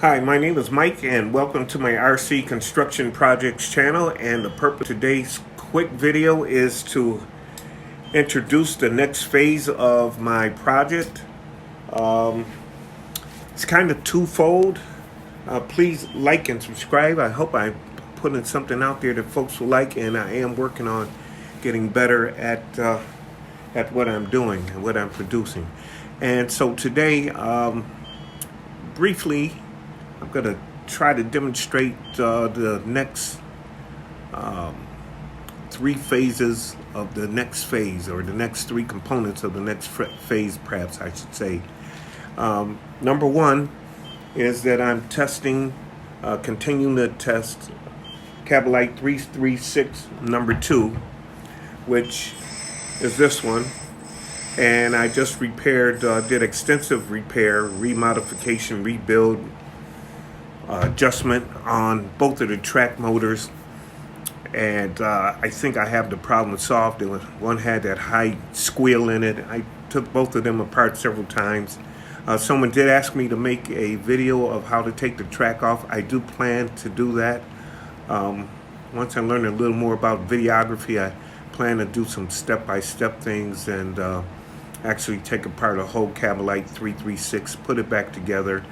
Hi, my name is Mike and welcome to my RC Construction Projects channel, and the purpose of today's quick video is to introduce the next phase of my project. It's kind of twofold. Please like and subscribe. I hope I'm putting something out there that folks will like, and I am working on getting better at what I'm doing and what I'm producing. And so today, briefly, I'm going to try to demonstrate the next three phases of the next phase, or the next three components of the next phase, perhaps I should say. Number one is that I'm testing, continuing to test Cabalite 336 number 2, which is this one. And I just repaired, did extensive repair, remodification, rebuild, adjustment on both of the track motors, and I think I have the problem solved. One had that high squeal in it. I took both of them apart several times. Someone did ask me to make a video of how to take the track off. I do plan to do that. Once I learn a little more about videography, I plan to do some step-by-step things and actually take apart a whole Cabalite 336, put it back together,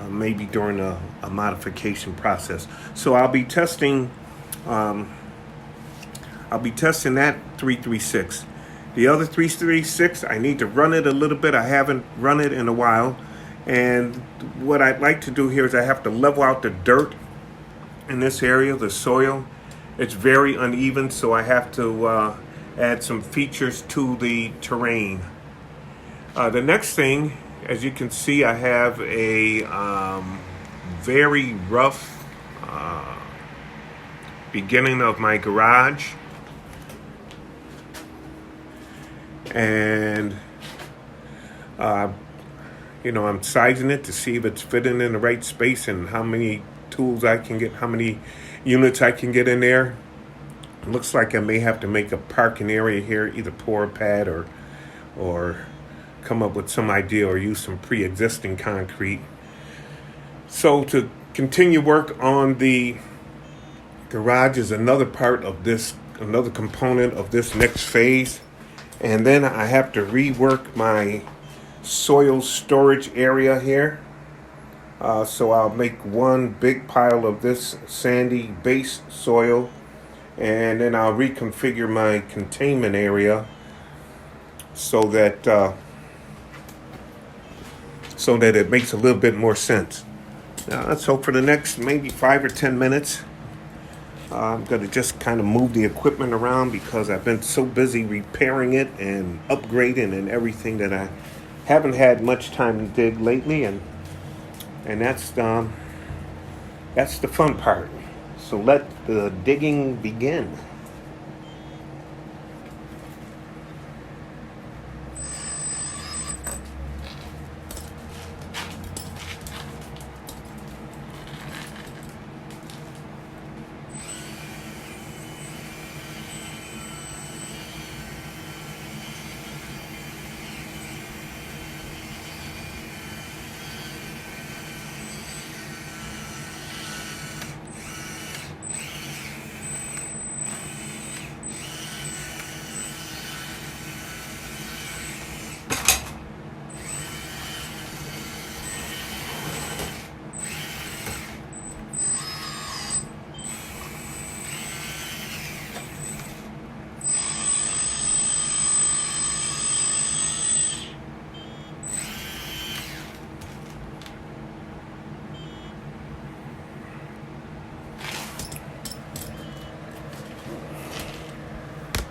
maybe during a modification process. So I'll be testing that 336. The other 336, I need to run it a little bit. I haven't run it in a while. And what I'd like to do here is I have to level out the dirt in this area, the soil. It's very uneven, so I have to add some features to the terrain. The next thing, as you can see, I have a very rough beginning of my garage, and I'm sizing it to see if it's fitting in the right space and how many tools I can get, how many units I can get in there. It looks like I may have to make a parking area here, either pour a pad or come up with some idea or use some pre-existing concrete. So to continue work on the garage is another part of this, another component of this next phase. And then I have to rework my soil storage area here. So I'll make one big pile of this sandy base soil, and then I'll reconfigure my containment area so that it makes a little bit more sense. Now let's hope for the next maybe 5 or 10 minutes. I'm going to just kind of move the equipment around because I've been so busy repairing it and upgrading and everything that I haven't had much time to dig lately, and that's the fun part. So let the digging begin.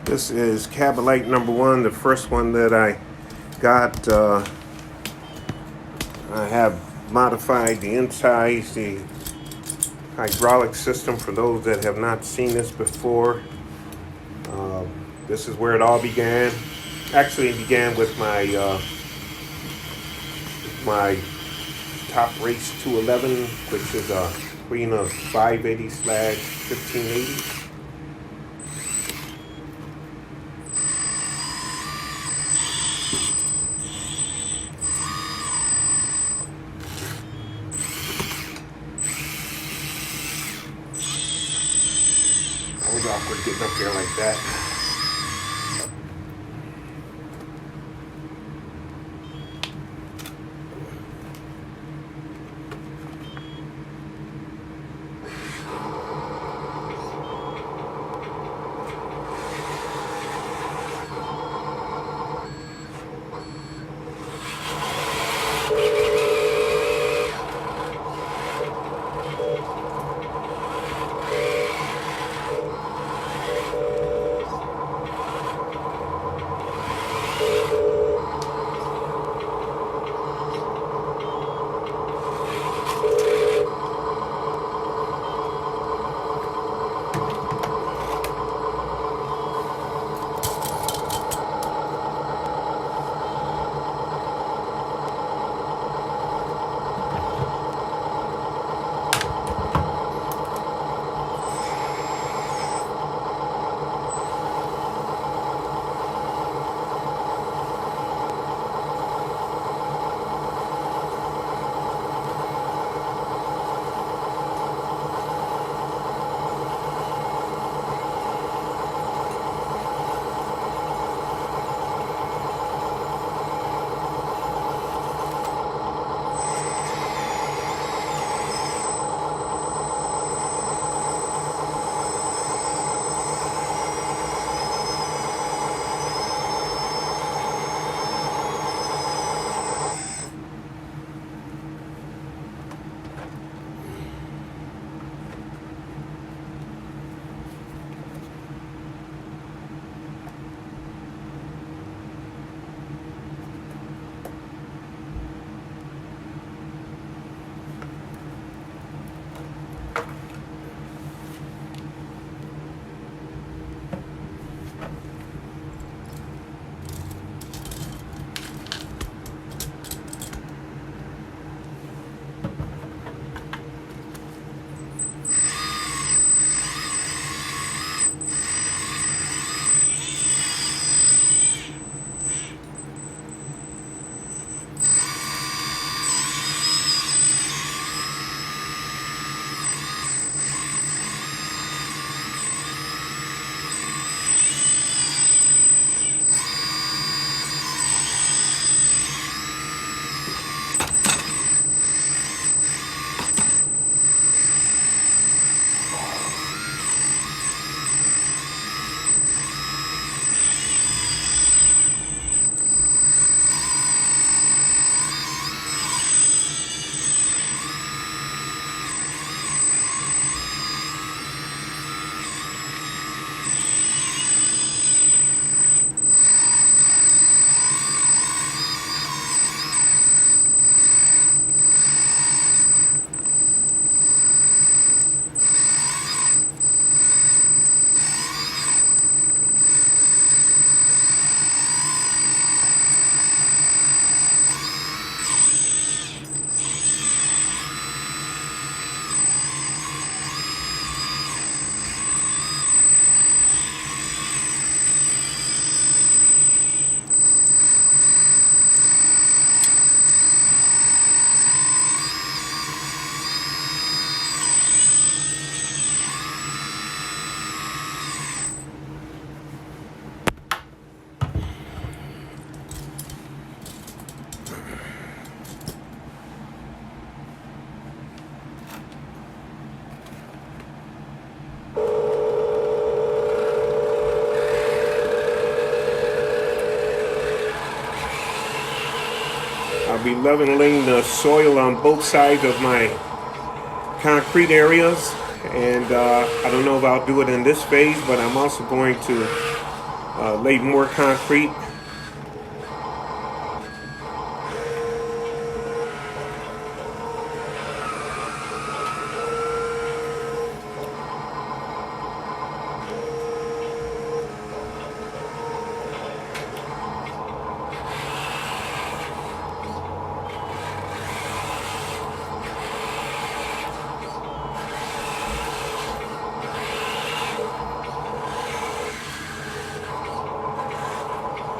This is Cabalite number 1, the first one that I got. I have modified the insides, the hydraulic system for those that have not seen this before. This is where it all began. Actually, it began with my Top Race 211, which is a Queen of 580/1580. awkward getting up there like that. I'll be leveling the soil on both sides of my concrete areas, and I don't know if I'll do it in this phase, but I'm also going to lay more concrete.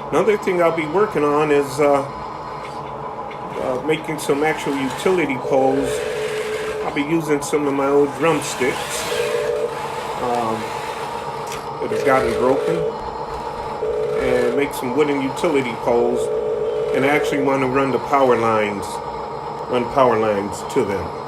Another thing I'll be working on is making some actual utility poles. I'll be using some of my old drumsticks. have gotten broken, and make some wooden utility poles, and I actually want to run power lines to them.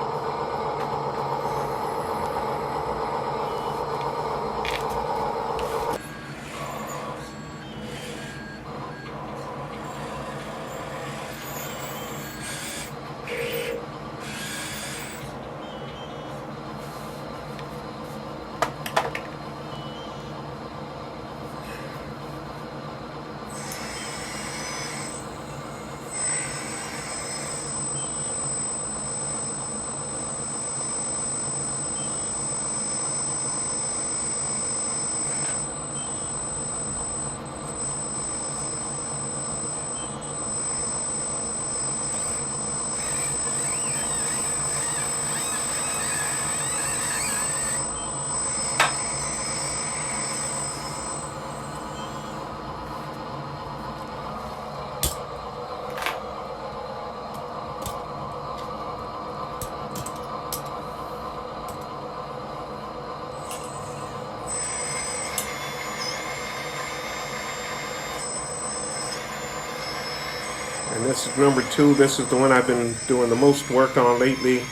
And this is number 2. This is the one I've been doing the most work on lately.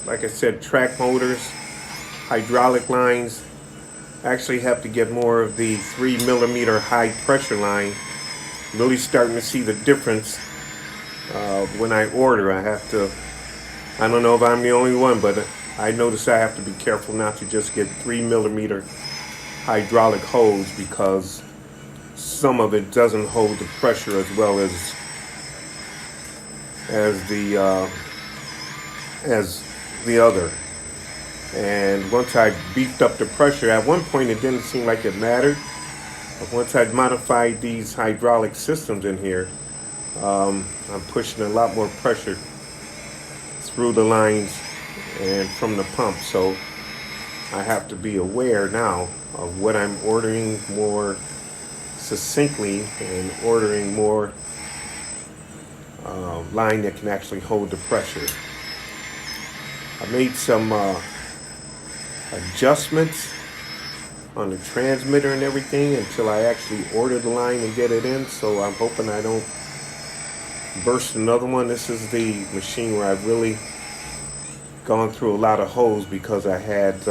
Like I said, track motors, hydraulic lines. I actually have to get more of the 3mm high pressure line. Really starting to see the difference when I order. I don't know if I'm the only one, but I notice I have to be careful not to just get 3mm hydraulic hose, because some of it doesn't hold the pressure as well as the other. And once I beefed up the pressure, at one point it didn't seem like it mattered, but once I'd modified these hydraulic systems in here, I'm pushing a lot more pressure through the lines and from the pump. So I have to be aware now of what I'm ordering more succinctly, and ordering more line that can actually hold the pressure. I made some adjustments on the transmitter and everything until I actually order the line and get it in, so I'm hoping I don't burst another one. This is the machine where I've really gone through a lot of holes, because I had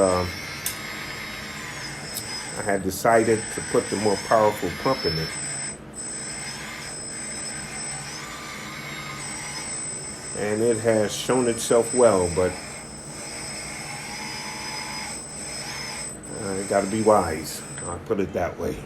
decided to put the more powerful pump in it. And it has shown itself well, but you got to be wise. I'll put it that way.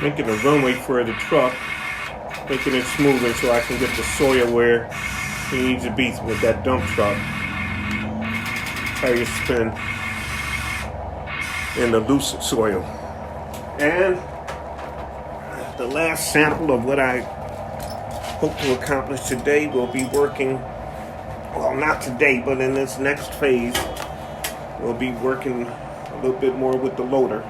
making a runway for the truck, making it smoother so I can get the soil where it needs to be with that dump truck. Tire spin in the loose soil. And the last sample of what I hope to accomplish today will be working, well, not today, but in this next phase, we'll be working a little bit more with the loader.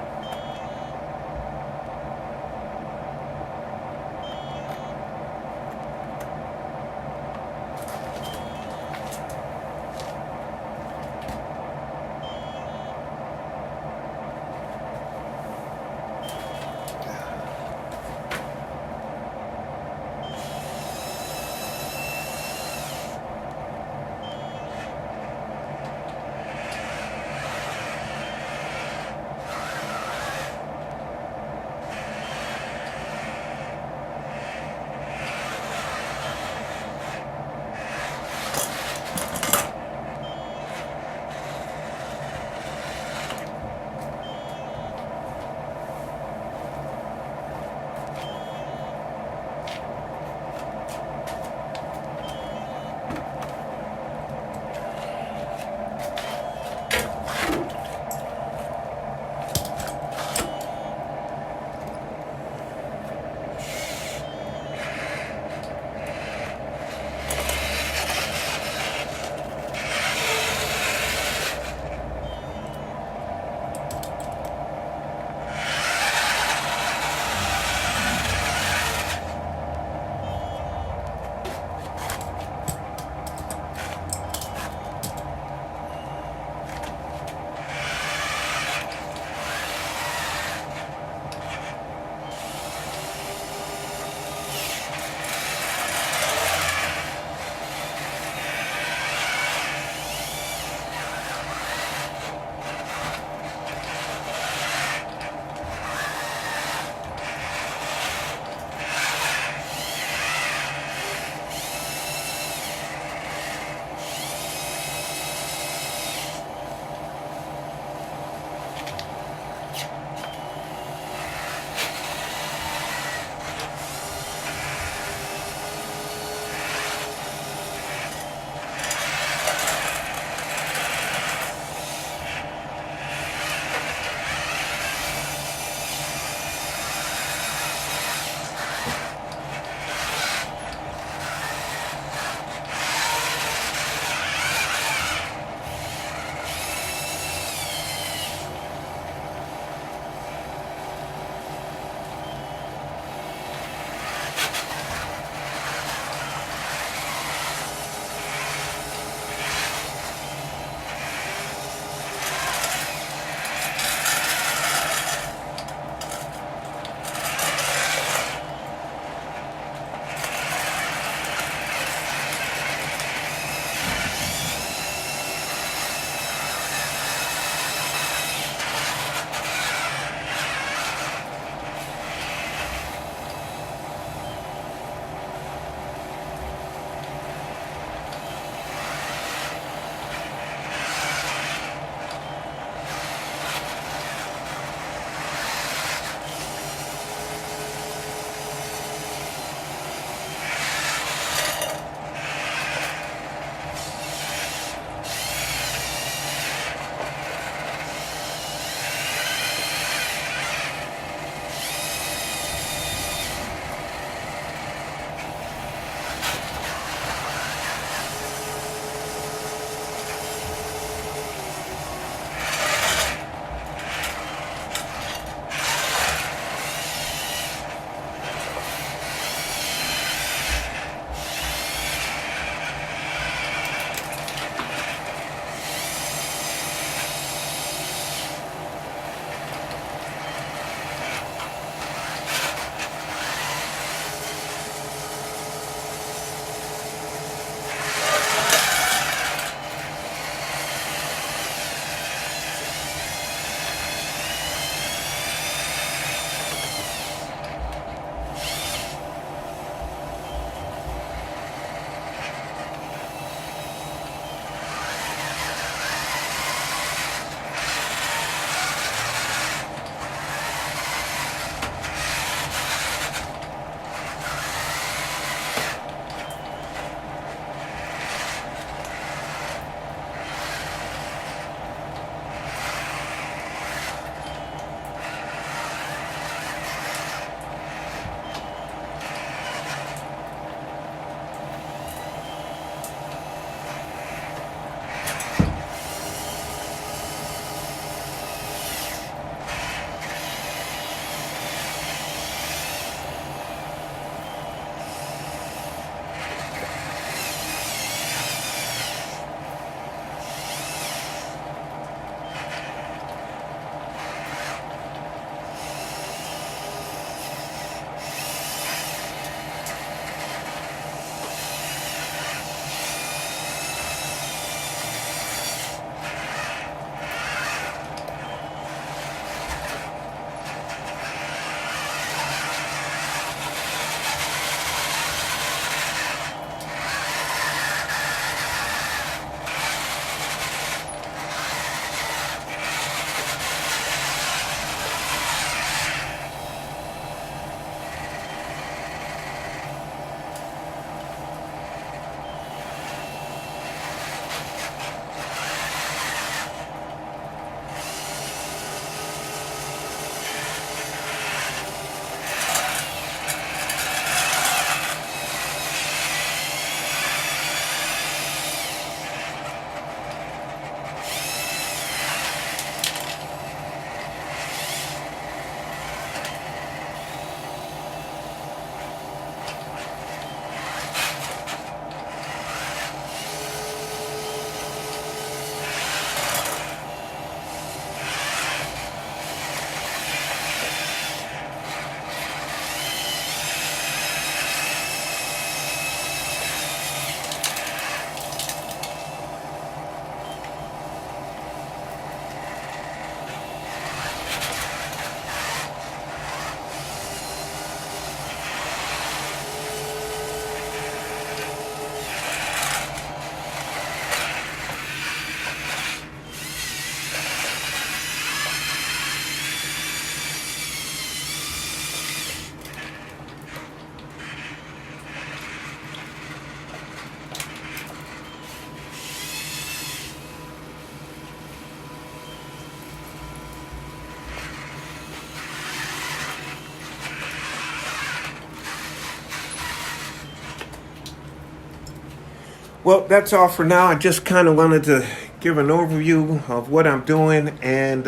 Well, that's all for now. I just kind of wanted to give an overview of what I'm doing, and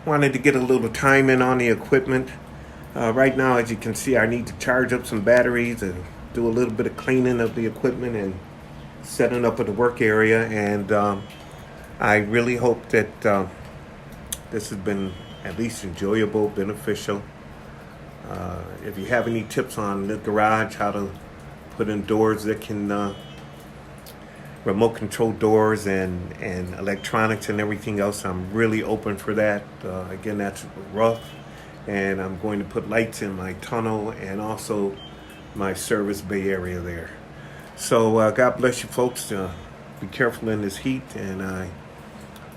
wanted to get a little time in on the equipment. Right now, as you can see, I need to charge up some batteries and do a little bit of cleaning of the equipment and setting up in the work area. And I really hope that this has been at least enjoyable, beneficial. If you have any tips on the garage, how to put in doors that can remote control doors and electronics and everything else, I'm really open for that. Again, that's rough, and I'm going to put lights in my tunnel and also my service bay area there. So God bless you folks. Be careful in this heat, and I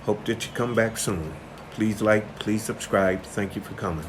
hope that you come back soon. Please like, please subscribe. Thank you for coming.